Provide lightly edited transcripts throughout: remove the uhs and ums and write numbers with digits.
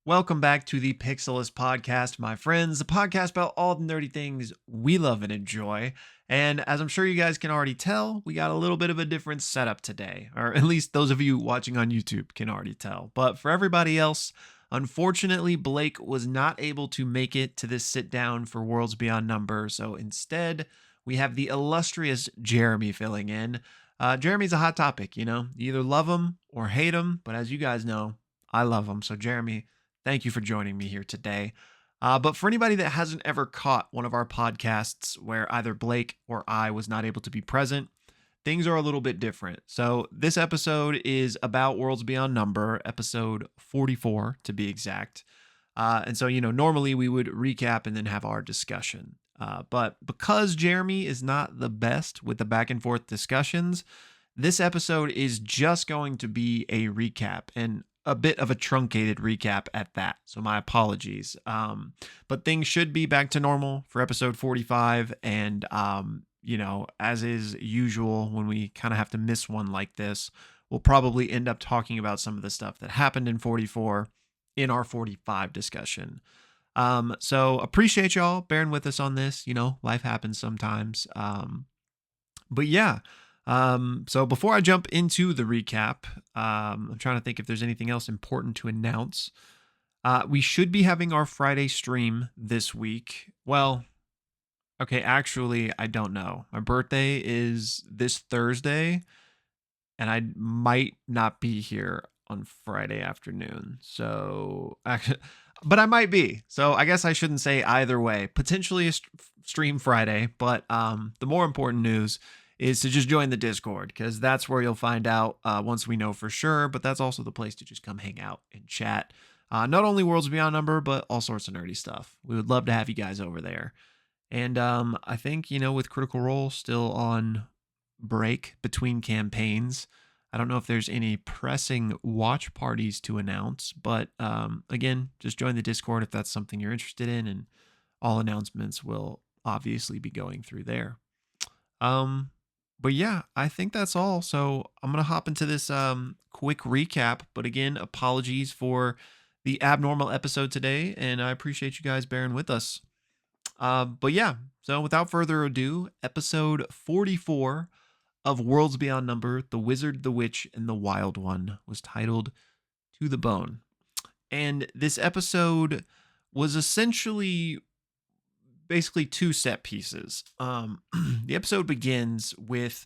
Welcome back to the Pixelists Podcast, my friends, the podcast about all the nerdy things we love and enjoy. And as I'm sure you guys can already tell, we got a little bit of a different setup today, or at least those of you watching on YouTube can already tell. But for everybody else, unfortunately, Blake was not able to make it to this sit down for Worlds Beyond Number. So instead, we have the illustrious Jeremy filling in. Jeremy's a hot topic, you either love him or hate him. But as you guys know, I love him. So, Jeremy, thank you for joining me here today. But for anybody that hasn't ever caught one of our podcasts where either Blake or I was not able to be present, things are a little bit different. So this episode is about Worlds Beyond Number, episode 44 to be exact. And so, normally we would recap and then have our discussion. But because Jeremy is not the best with the back and forth discussions, this episode is just going to be a recap and a bit of a truncated recap at that. So my apologies. But things should be back to normal for episode 45. And, as is usual, when we kind of have to miss one like this, we'll probably end up talking about some of the stuff that happened in 44 in our 45 discussion. So appreciate y'all bearing with us on this. Life happens sometimes. But yeah. So before I jump into the recap, I'm trying to think if there's anything else important to announce. We should be having our Friday stream this week. Well, okay, actually, I don't know. My birthday is this Thursday, and I might not be here on Friday afternoon. So, actually, but I might be. So I guess I shouldn't say either way. Potentially a stream Friday, but the more important news is to just join the Discord, because that's where you'll find out once we know for sure, but that's also the place to just come hang out and chat. Not only Worlds Beyond Number, but all sorts of nerdy stuff. We would love to have you guys over there. And I think, with Critical Role still on break between campaigns, I don't know if there's any pressing watch parties to announce, but again, just join the Discord if that's something you're interested in, and all announcements will obviously be going through there. But yeah, I think that's all. So I'm going to hop into this quick recap. But again, apologies for the abnormal episode today, and I appreciate you guys bearing with us. But yeah, so without further ado, episode 44 of Worlds Beyond Number, The Wizard, the Witch, and the Wild One was titled To the Bone. And this episode was essentially basically two set pieces. The episode begins with,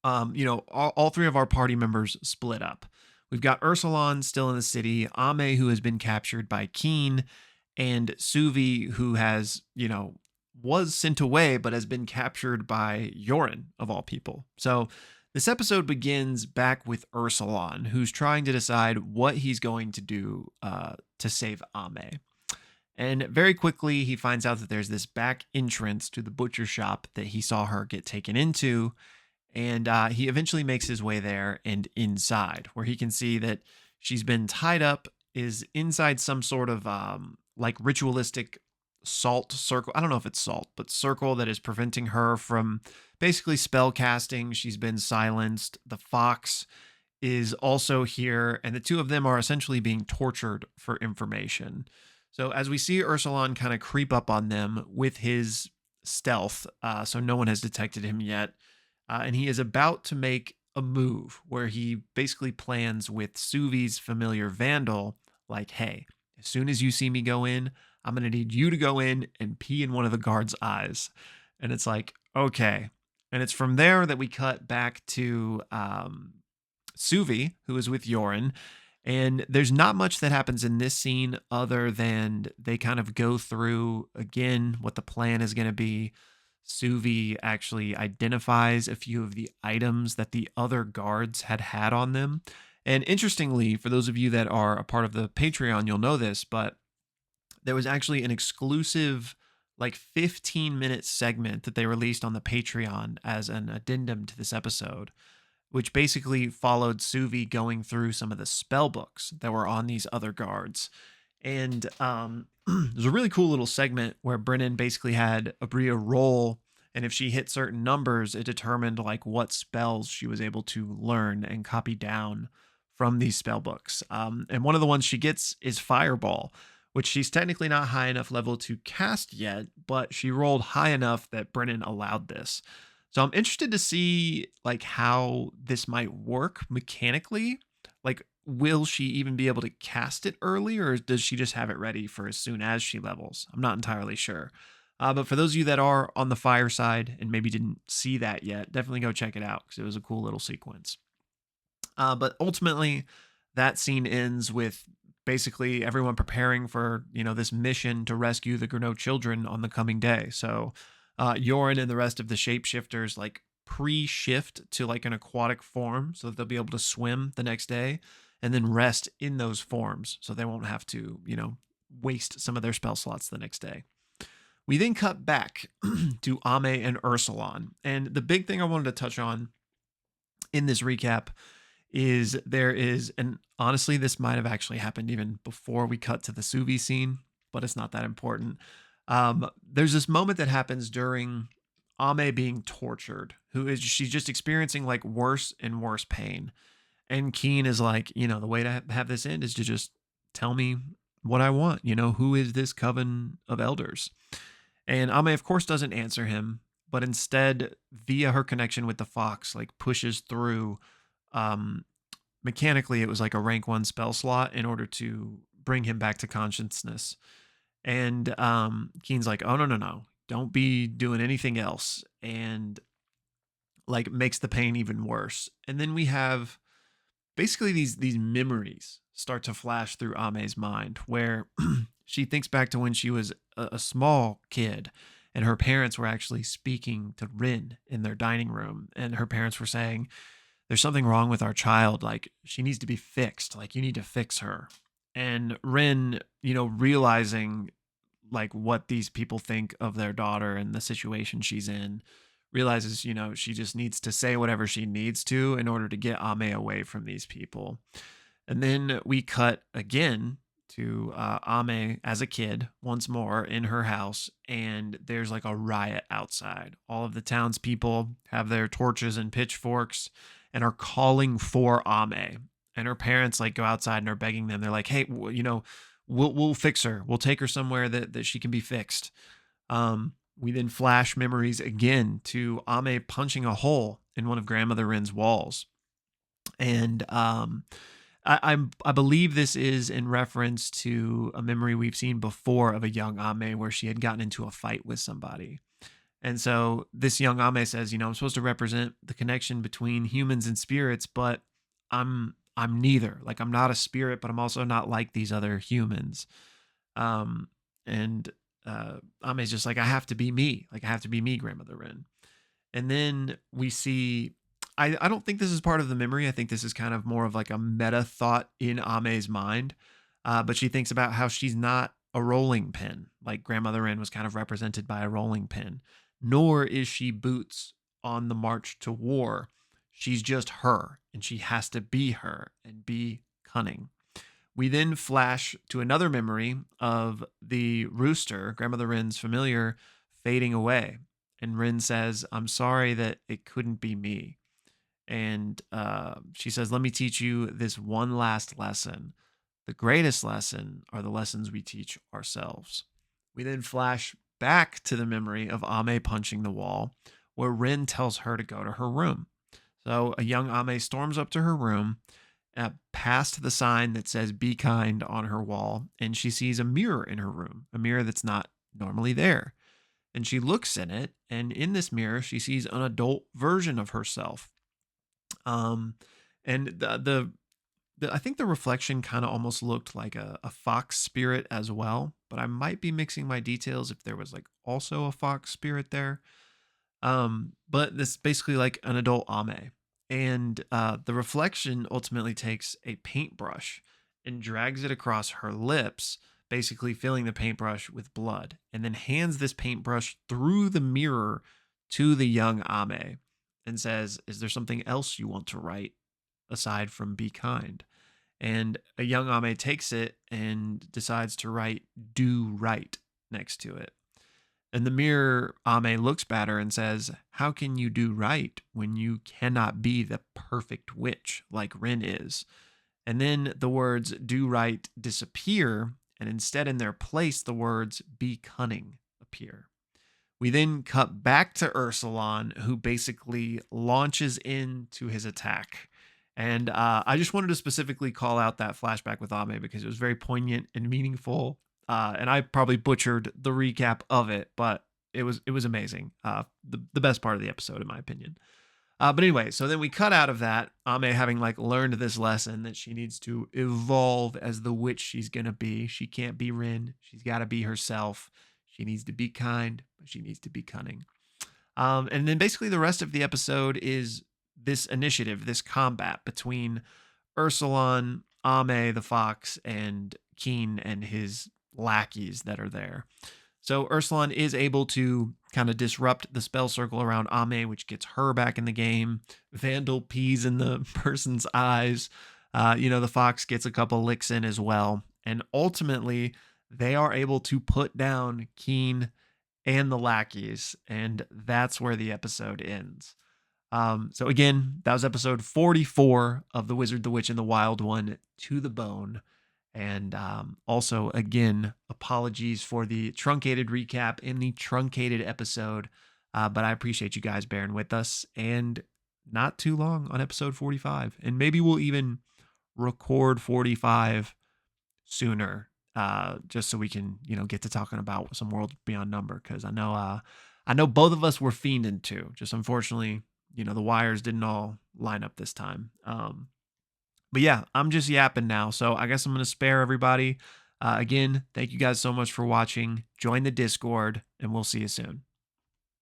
all three of our party members split up. We've got Ursulon still in the city, Ame, who has been captured by Keen, and Suvi, who has, was sent away, but has been captured by Yorin, of all people. So this episode begins back with Ursulon, who's trying to decide what he's going to do to save Ame. And very quickly, he finds out that there's this back entrance to the butcher shop that he saw her get taken into. And he eventually makes his way there and inside, where he can see that she's been tied up, is inside some sort of ritualistic salt circle. I don't know if it's salt, but circle that is preventing her from basically spell casting. She's been silenced. The fox is also here, and the two of them are essentially being tortured for information. So as we see Ursulon kind of creep up on them with his stealth, so no one has detected him yet, and he is about to make a move where he basically plans with Suvi's familiar Vandal, like, hey, as soon as you see me go in, I'm going to need you to go in and pee in one of the guards' eyes. And it's like, okay. And it's from there that we cut back to Suvi, who is with Yorin. And there's not much that happens in this scene other than they kind of go through, again, what the plan is going to be. Suvi actually identifies a few of the items that the other guards had on them. And interestingly, for those of you that are a part of the Patreon, you'll know this, but there was actually an exclusive 15-minute segment that they released on the Patreon as an addendum to this episode, which basically followed Suvi going through some of the spell books that were on these other guards. And there's a really cool little segment where Brennan basically had Aabria roll, and if she hit certain numbers, it determined what spells she was able to learn and copy down from these spell books. And one of the ones she gets is Fireball, which she's technically not high enough level to cast yet, but she rolled high enough that Brennan allowed this. So I'm interested to see like how this might work mechanically. Like, will she even be able to cast it early, or does she just have it ready for as soon as she levels? I'm not entirely sure. But for those of you that are on the fire side and maybe didn't see that yet, definitely go check it out because it was a cool little sequence. But ultimately, that scene ends with basically everyone preparing for this mission to rescue the Grenot children on the coming day. So Yorin and the rest of the shapeshifters like pre-shift to like an aquatic form so that they'll be able to swim the next day, and then rest in those forms so they won't have to waste some of their spell slots the next day. We then cut back to Ame and Ursulon, and the big thing I wanted to touch on in this recap is there is, and honestly, this might have actually happened even before we cut to the Suvi scene, but it's not that important. There's this moment that happens during Ame being tortured, she's just experiencing like worse and worse pain. And Keen is like, the way to have this end is to just tell me what I want. Who is this coven of elders? And Ame, of course, doesn't answer him, but instead, via her connection with the fox, like pushes through. Mechanically, it was like a rank 1 spell slot in order to bring him back to consciousness. And Keen's like, oh, no. Don't be doing anything else. And like makes the pain even worse. And then we have basically these memories start to flash through Ame's mind where she thinks back to when she was a small kid and her parents were actually speaking to Rin in their dining room. And her parents were saying, there's something wrong with our child. Like, she needs to be fixed. Like, you need to fix her. And Rin, realizing like what these people think of their daughter and the situation she's in, realizes, she just needs to say whatever she needs to in order to get Ame away from these people. And then we cut again to Ame as a kid once more in her house, and there's like a riot outside. All of the townspeople have their torches and pitchforks and are calling for Ame. And her parents like go outside and are begging them. They're like, hey, we'll fix her. We'll take her somewhere that she can be fixed. We then flash memories again to Ame punching a hole in one of Grandmother Rin's walls. And I believe this is in reference to a memory we've seen before of a young Ame where she had gotten into a fight with somebody. And so this young Ame says, I'm supposed to represent the connection between humans and spirits, but I'm neither. Like, I'm not a spirit, but I'm also not like these other humans. And Ame's just like, I have to be me. Like, I have to be me, Grandmother Rin. And then we see, I don't think this is part of the memory. I think this is kind of more of like a meta thought in Ame's mind. But she thinks about how she's not a rolling pin. Like Grandmother Rin was kind of represented by a rolling pin. Nor is she Boots on the march to war. She's just her, and she has to be her and be cunning. We then flash to another memory of the rooster, Grandmother Rin's familiar, fading away. And Rin says, I'm sorry that it couldn't be me. And she says, let me teach you this one last lesson. The greatest lesson are the lessons we teach ourselves. We then flash back to the memory of Ame punching the wall, where Rin tells her to go to her room. So a young Ame storms up to her room, past the sign that says be kind on her wall, and she sees a mirror in her room, a mirror that's not normally there. And she looks in it, and in this mirror, she sees an adult version of herself. And I think the reflection kind of almost looked like a fox spirit as well, but I might be mixing my details if there was like also a fox spirit there. But this is basically like an adult Ame. And the reflection ultimately takes a paintbrush and drags it across her lips, basically filling the paintbrush with blood, and then hands this paintbrush through the mirror to the young Ame and says, is there something else you want to write aside from be kind? And a young Ame takes it and decides to write do right next to it. And the mirror Ame looks at her and says, how can you do right when you cannot be the perfect witch like Rin is? And then the words do right disappear, and instead in their place, the words be cunning appear. We then cut back to Ursulon, who basically launches into his attack. And I just wanted to specifically call out that flashback with Ame because it was very poignant and meaningful. And I probably butchered the recap of it, but it was amazing. The best part of the episode, in my opinion. But anyway, so then we cut out of that, Ame having like learned this lesson that she needs to evolve as the witch she's gonna be. She can't be Rin. She's got to be herself. She needs to be kind, but she needs to be cunning. And then basically the rest of the episode is this initiative, this combat between Ursulon, Ame the fox, and Keen and his lackeys that are there. So Ursulon is able to kind of disrupt the spell circle around Ame, which gets her back in the game. Vandal pees in the person's eyes. The fox gets a couple licks in as well. And ultimately, they are able to put down Keen and the lackeys. And that's where the episode ends. So again, that was episode 44 of The Wizard, the Witch, and the Wild One, To the Bone. And also, again, apologies for the truncated recap in the truncated episode. But I appreciate you guys bearing with us. And not too long on episode 45. And maybe we'll even record 45 sooner, just so we can, get to talking about some Worlds Beyond Number. Because I know both of us were fiending to. Just unfortunately, the wires didn't all line up this time. But yeah, I'm just yapping now. So I guess I'm going to spare everybody. Again, thank you guys so much for watching. Join the Discord, and we'll see you soon.